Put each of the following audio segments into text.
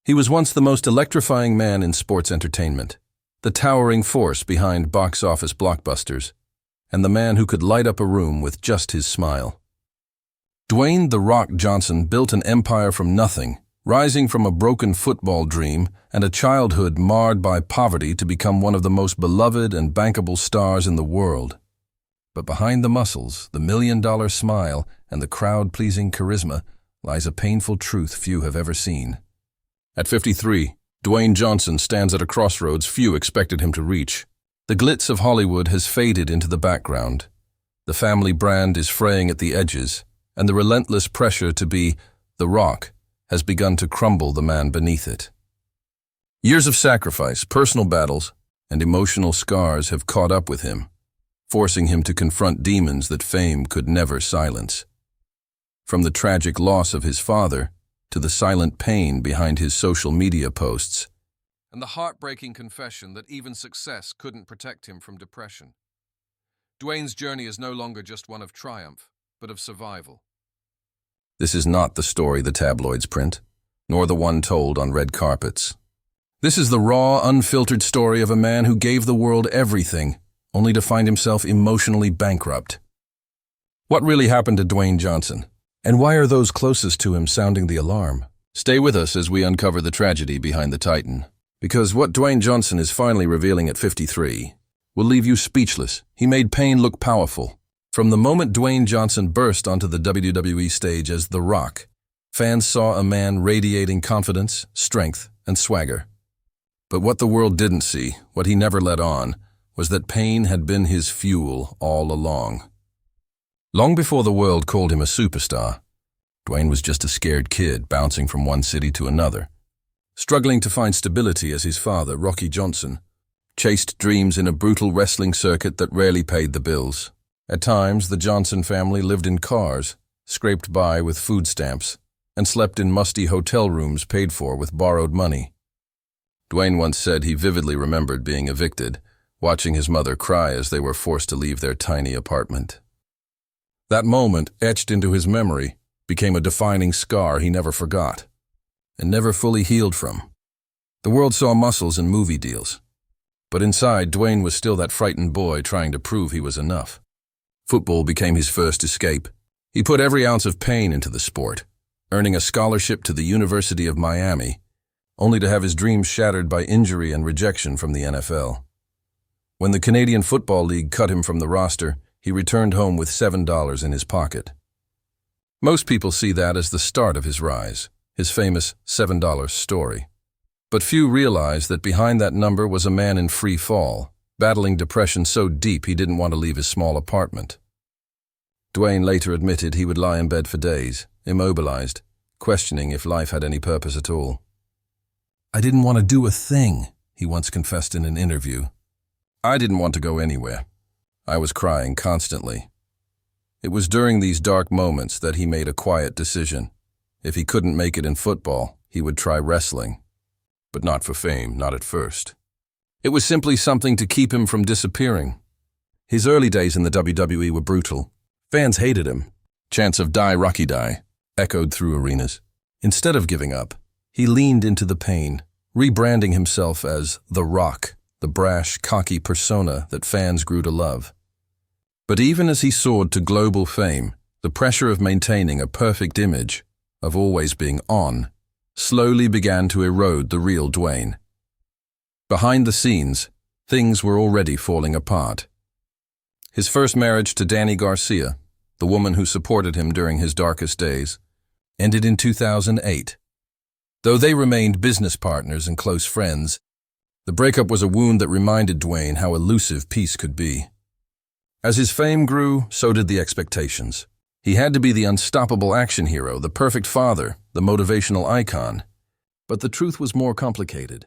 He was once the most electrifying man in sports entertainment, the towering force behind box office blockbusters, and the man who could light up a room with just his smile. Dwayne "The Rock" Johnson built an empire from nothing, rising from a broken football dream and a childhood marred by poverty to become one of the most beloved and bankable stars in the world. But behind the muscles, the million-dollar smile, and the crowd-pleasing charisma lies a painful truth few have ever seen. At 53, Dwayne Johnson stands at a crossroads few expected him to reach. The glitz of Hollywood has faded into the background. The family brand is fraying at the edges, and the relentless pressure to be The Rock has begun to crumble the man beneath it. Years of sacrifice, personal battles, and emotional scars have caught up with him, forcing him to confront demons that fame could never silence. From the tragic loss of his father to the silent pain behind his social media posts, and the heartbreaking confession that even success couldn't protect him from depression. Dwayne's journey is no longer just one of triumph, but of survival. This is not the story the tabloids print, nor the one told on red carpets. This is the raw, unfiltered story of a man who gave the world everything, only to find himself emotionally bankrupt. What really happened to Dwayne Johnson? And why are those closest to him sounding the alarm? Stay with us as we uncover the tragedy behind the Titan. Because what Dwayne Johnson is finally revealing at 53 will leave you speechless. He made pain look powerful. From the moment Dwayne Johnson burst onto the WWE stage as The Rock, fans saw a man radiating confidence, strength, and swagger. But what the world didn't see, what he never let on, was that pain had been his fuel all along. Long before the world called him a superstar, Dwayne was just a scared kid bouncing from one city to another, struggling to find stability as his father, Rocky Johnson, chased dreams in a brutal wrestling circuit that rarely paid the bills. At times, the Johnson family lived in cars, scraped by with food stamps, and slept in musty hotel rooms paid for with borrowed money. Dwayne once said he vividly remembered being evicted, watching his mother cry as they were forced to leave their tiny apartment. That moment, etched into his memory, became a defining scar he never forgot, and never fully healed from. The world saw muscles and movie deals, but inside, Dwayne was still that frightened boy trying to prove he was enough. Football became his first escape. He put every ounce of pain into the sport, earning a scholarship to the University of Miami, only to have his dreams shattered by injury and rejection from the NFL. When the Canadian Football League cut him from the roster, he returned home with $7 in his pocket. Most people see that as the start of his rise, his famous $7 story. But few realize that behind that number was a man in free fall, battling depression so deep he didn't want to leave his small apartment. Dwayne later admitted he would lie in bed for days, immobilized, questioning if life had any purpose at all. "I didn't want to do a thing," he once confessed in an interview. "I didn't want to go anywhere. I was crying constantly." It was during these dark moments that he made a quiet decision. If he couldn't make it in football, he would try wrestling. But not for fame, not at first. It was simply something to keep him from disappearing. His early days in the WWE were brutal. Fans hated him. Chants of "Die, Rocky, die" echoed through arenas. Instead of giving up, he leaned into the pain, rebranding himself as The Rock, the brash, cocky persona that fans grew to love. But even as he soared to global fame, the pressure of maintaining a perfect image, of always being on, slowly began to erode the real Dwayne. Behind the scenes, things were already falling apart. His first marriage to Dany Garcia, the woman who supported him during his darkest days, ended in 2008. Though they remained business partners and close friends, the breakup was a wound that reminded Dwayne how elusive peace could be. As his fame grew, so did the expectations. He had to be the unstoppable action hero, the perfect father, the motivational icon. But the truth was more complicated.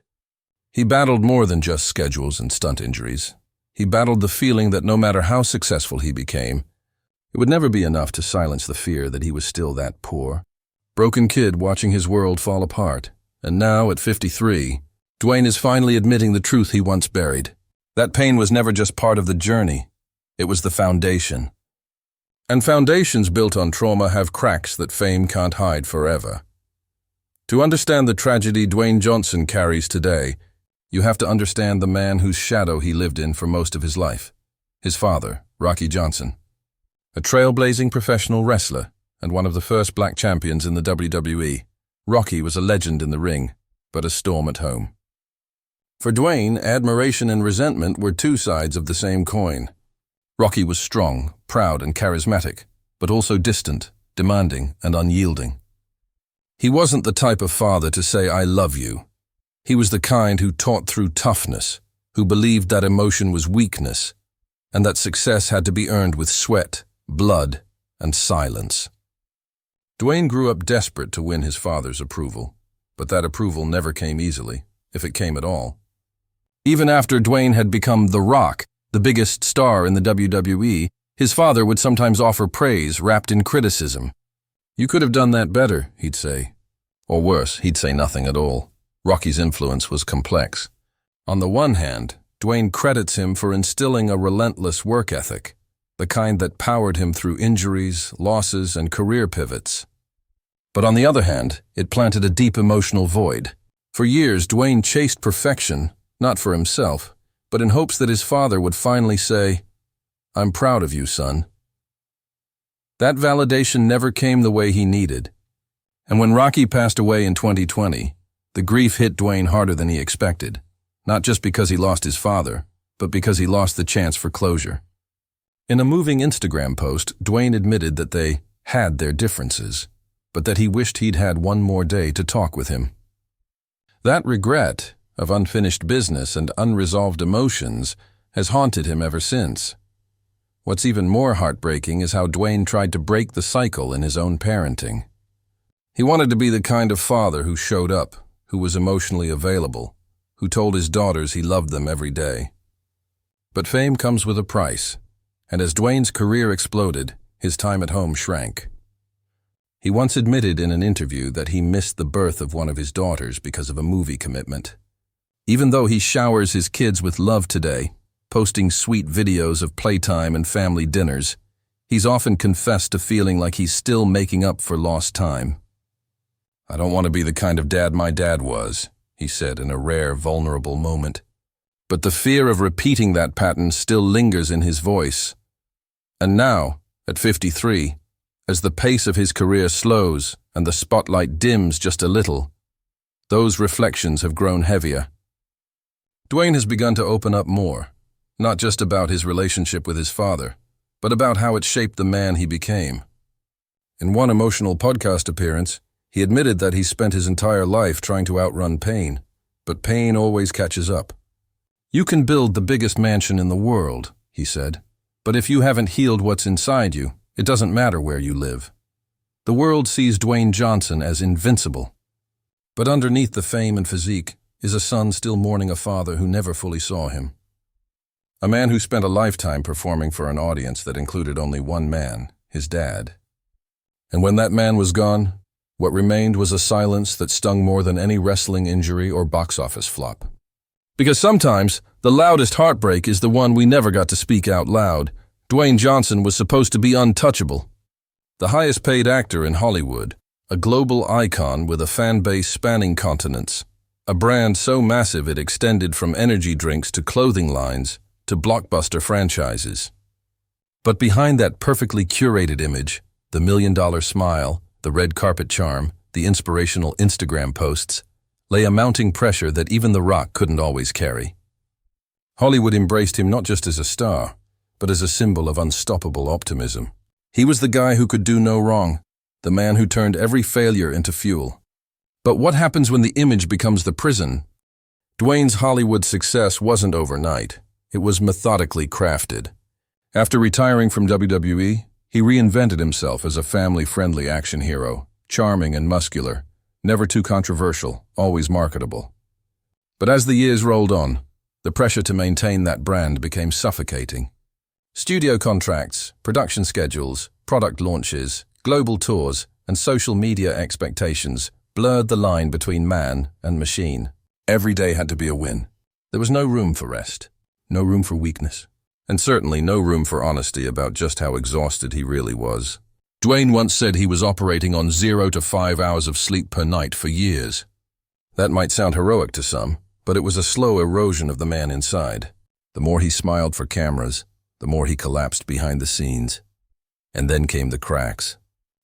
He battled more than just schedules and stunt injuries. He battled the feeling that no matter how successful he became, it would never be enough to silence the fear that he was still that poor, broken kid watching his world fall apart. And now, at 53, Dwayne is finally admitting the truth he once buried. That pain was never just part of the journey. It was the foundation. And foundations built on trauma have cracks that fame can't hide forever. To understand the tragedy Dwayne Johnson carries today, you have to understand the man whose shadow he lived in for most of his life. His father, Rocky Johnson. A trailblazing professional wrestler and one of the first black champions in the WWE, Rocky was a legend in the ring, but a storm at home. For Dwayne, admiration and resentment were two sides of the same coin. Rocky was strong, proud, and charismatic, but also distant, demanding, and unyielding. He wasn't the type of father to say, "I love you." He was the kind who taught through toughness, who believed that emotion was weakness, and that success had to be earned with sweat, blood, and silence. Dwayne grew up desperate to win his father's approval, but that approval never came easily, if it came at all. Even after Dwayne had become The Rock, the biggest star in the WWE, his father would sometimes offer praise wrapped in criticism. "You could have done that better," he'd say. Or worse, he'd say nothing at all. Rocky's influence was complex. On the one hand, Dwayne credits him for instilling a relentless work ethic, the kind that powered him through injuries, losses, and career pivots. But on the other hand, it planted a deep emotional void. For years, Dwayne chased perfection, not for himself, but in hopes that his father would finally say, "I'm proud of you, son." That validation never came the way he needed. And when Rocky passed away in 2020, the grief hit Dwayne harder than he expected, not just because he lost his father, but because he lost the chance for closure. In a moving Instagram post, Dwayne admitted that they had their differences, but that he wished he'd had one more day to talk with him. That regret of unfinished business and unresolved emotions has haunted him ever since. What's even more heartbreaking is how Dwayne tried to break the cycle in his own parenting. He wanted to be the kind of father who showed up, who was emotionally available, who told his daughters he loved them every day. But fame comes with a price, and as Dwayne's career exploded, his time at home shrank. He once admitted in an interview that he missed the birth of one of his daughters because of a movie commitment. Even though he showers his kids with love today, posting sweet videos of playtime and family dinners, he's often confessed to feeling like he's still making up for lost time. "I don't want to be the kind of dad my dad was," he said in a rare, vulnerable moment. But the fear of repeating that pattern still lingers in his voice. And now, at 53, as the pace of his career slows and the spotlight dims just a little, those reflections have grown heavier. Dwayne has begun to open up more, not just about his relationship with his father, but about how it shaped the man he became. In one emotional podcast appearance, he admitted that he spent his entire life trying to outrun pain, but pain always catches up. "You can build the biggest mansion in the world," he said, "but if you haven't healed what's inside you, it doesn't matter where you live." The world sees Dwayne Johnson as invincible. But underneath the fame and physique is a son still mourning a father who never fully saw him. A man who spent a lifetime performing for an audience that included only one man, his dad. And when that man was gone, what remained was a silence that stung more than any wrestling injury or box office flop. Because sometimes, the loudest heartbreak is the one we never got to speak out loud. Dwayne Johnson was supposed to be untouchable. The highest paid actor in Hollywood, a global icon with a fan base spanning continents, a brand so massive it extended from energy drinks to clothing lines to blockbuster franchises. But behind that perfectly curated image, the million-dollar smile, the red carpet charm, the inspirational Instagram posts, lay a mounting pressure that even The Rock couldn't always carry. Hollywood embraced him not just as a star, but as a symbol of unstoppable optimism. He was the guy who could do no wrong, the man who turned every failure into fuel. But what happens when the image becomes the prison? Dwayne's Hollywood success wasn't overnight. It was methodically crafted. After retiring from WWE, he reinvented himself as a family-friendly action hero, charming and muscular, never too controversial, always marketable. But as the years rolled on, the pressure to maintain that brand became suffocating. Studio contracts, production schedules, product launches, global tours, and social media expectations blurred the line between man and machine. Every day had to be a win. There was no room for rest, no room for weakness, and certainly no room for honesty about just how exhausted he really was. Dwayne once said he was operating on 0 to 5 hours of sleep per night for years. That might sound heroic to some, but it was a slow erosion of the man inside. The more he smiled for cameras, the more he collapsed behind the scenes. And then came the cracks.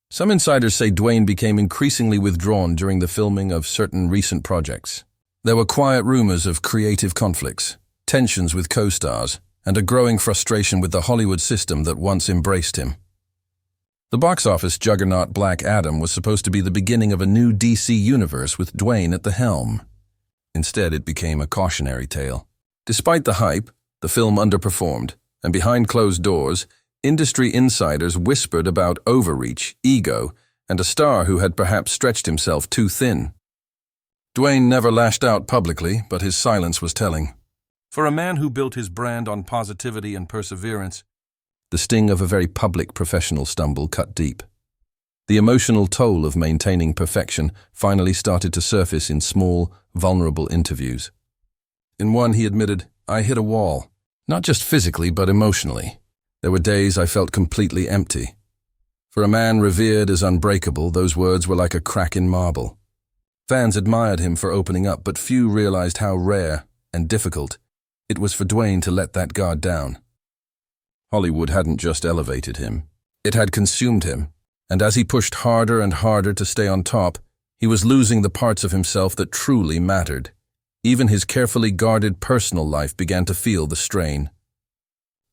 Some insiders say Dwayne became increasingly withdrawn during the filming of certain recent projects. There were quiet rumors of creative conflicts, tensions with co-stars, and a growing frustration with the Hollywood system that once embraced him. The box office juggernaut Black Adam was supposed to be the beginning of a new DC universe with Dwayne at the helm. Instead, it became a cautionary tale. Despite the hype, the film underperformed, and behind closed doors, industry insiders whispered about overreach, ego, and a star who had perhaps stretched himself too thin. Dwayne never lashed out publicly, but his silence was telling. For a man who built his brand on positivity and perseverance, the sting of a very public professional stumble cut deep. The emotional toll of maintaining perfection finally started to surface in small, vulnerable interviews. In one, he admitted, "I hit a wall, not just physically but emotionally. There were days I felt completely empty." For a man revered as unbreakable, those words were like a crack in marble. Fans admired him for opening up, but few realized how rare and difficult it was for Dwayne to let that guard down. Hollywood hadn't just elevated him. It had consumed him, and as he pushed harder and harder to stay on top, he was losing the parts of himself that truly mattered. Even his carefully guarded personal life began to feel the strain.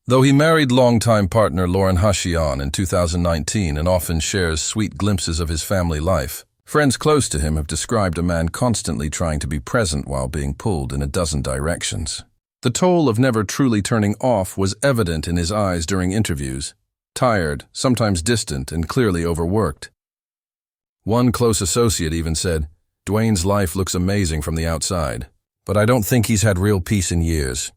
Though he married longtime partner Lauren Hashian in 2019 and often shares sweet glimpses of his family life, friends close to him have described a man constantly trying to be present while being pulled in a dozen directions. The toll of never truly turning off was evident in his eyes during interviews, tired, sometimes distant, and clearly overworked. One close associate even said, "Dwayne's life looks amazing from the outside, but I don't think he's had real peace in years.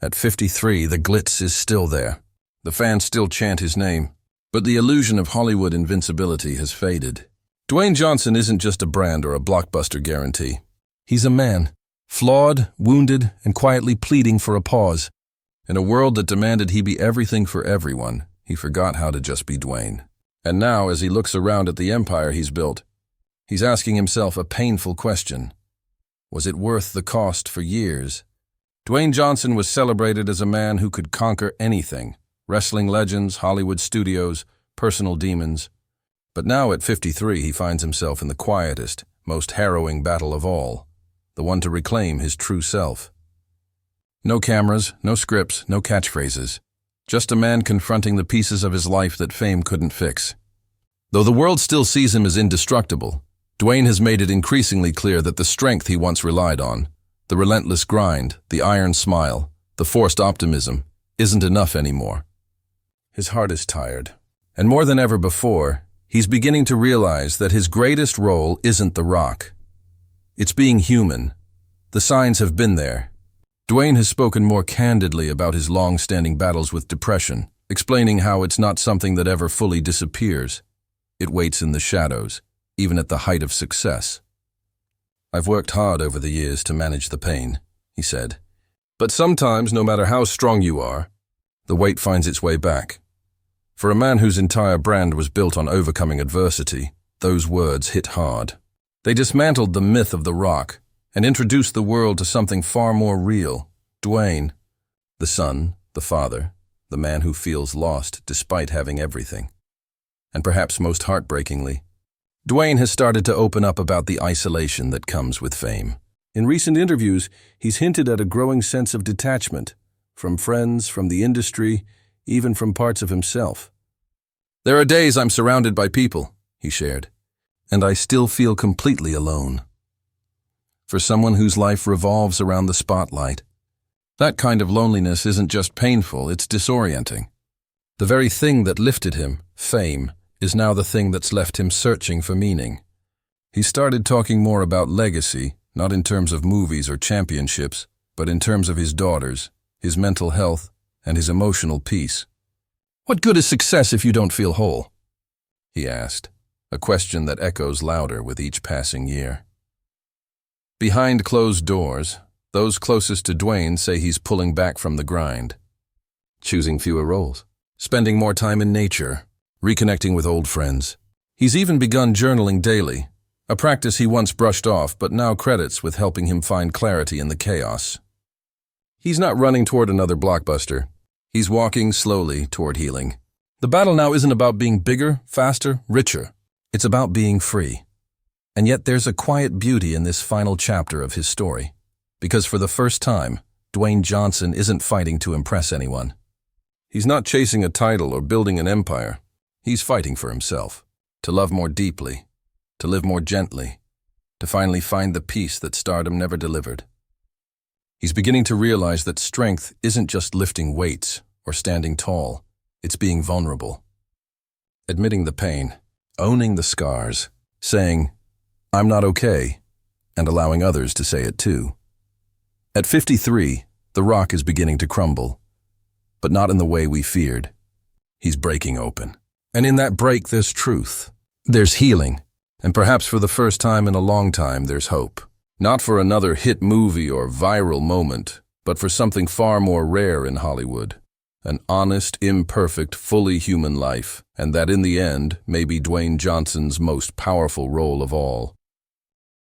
At 53, the glitz is still there. The fans still chant his name, but the illusion of Hollywood invincibility has faded." Dwayne Johnson isn't just a brand or a blockbuster guarantee. He's a man, flawed, wounded, and quietly pleading for a pause. In a world that demanded he be everything for everyone, he forgot how to just be Dwayne. And now, as he looks around at the empire he's built, he's asking himself a painful question. Was it worth the cost for years? Dwayne Johnson was celebrated as a man who could conquer anything: wrestling legends, Hollywood studios, personal demons. But now at 53, he finds himself in the quietest, most harrowing battle of all, the one to reclaim his true self. No cameras, no scripts, no catchphrases. Just a man confronting the pieces of his life that fame couldn't fix. Though the world still sees him as indestructible, Dwayne has made it increasingly clear that the strength he once relied on, the relentless grind, the iron smile, the forced optimism, isn't enough anymore. His heart is tired, and more than ever before, he's beginning to realize that his greatest role isn't the rock. It's being human. The signs have been there. Dwayne has spoken more candidly about his long-standing battles with depression, explaining how it's not something that ever fully disappears. It waits in the shadows, even at the height of success. "I've worked hard over the years to manage the pain," he said. "But sometimes, no matter how strong you are, the weight finds its way back." For a man whose entire brand was built on overcoming adversity, those words hit hard. They dismantled the myth of the rock and introduced the world to something far more real: Dwayne, the son, the father, the man who feels lost despite having everything. And perhaps most heartbreakingly, Dwayne has started to open up about the isolation that comes with fame. In recent interviews, he's hinted at a growing sense of detachment from friends, from the industry, even from parts of himself. "There are days I'm surrounded by people," he shared, "and I still feel completely alone." For someone whose life revolves around the spotlight, that kind of loneliness isn't just painful, it's disorienting. The very thing that lifted him, fame, is now the thing that's left him searching for meaning. He started talking more about legacy, not in terms of movies or championships, but in terms of his daughters, his mental health, and his emotional peace. "What good is success if you don't feel whole?" he asked, a question that echoes louder with each passing year. Behind closed doors, those closest to Dwayne say he's pulling back from the grind, choosing fewer roles, spending more time in nature, reconnecting with old friends. He's even begun journaling daily, a practice he once brushed off but now credits with helping him find clarity in the chaos. He's not running toward another blockbuster. He's walking slowly toward healing. The battle now isn't about being bigger, faster, richer. It's about being free. And yet there's a quiet beauty in this final chapter of his story. Because for the first time, Dwayne Johnson isn't fighting to impress anyone. He's not chasing a title or building an empire. He's fighting for himself, to love more deeply, to live more gently, to finally find the peace that stardom never delivered. He's beginning to realize that strength isn't just lifting weights or standing tall, it's being vulnerable. Admitting the pain, owning the scars, saying, "I'm not okay," and allowing others to say it too. At 53, the rock is beginning to crumble, but not in the way we feared. He's breaking open. And in that break, there's truth. There's healing. And perhaps for the first time in a long time, there's hope. Not for another hit movie or viral moment, but for something far more rare in Hollywood. An honest, imperfect, fully human life. And that in the end may be Dwayne Johnson's most powerful role of all.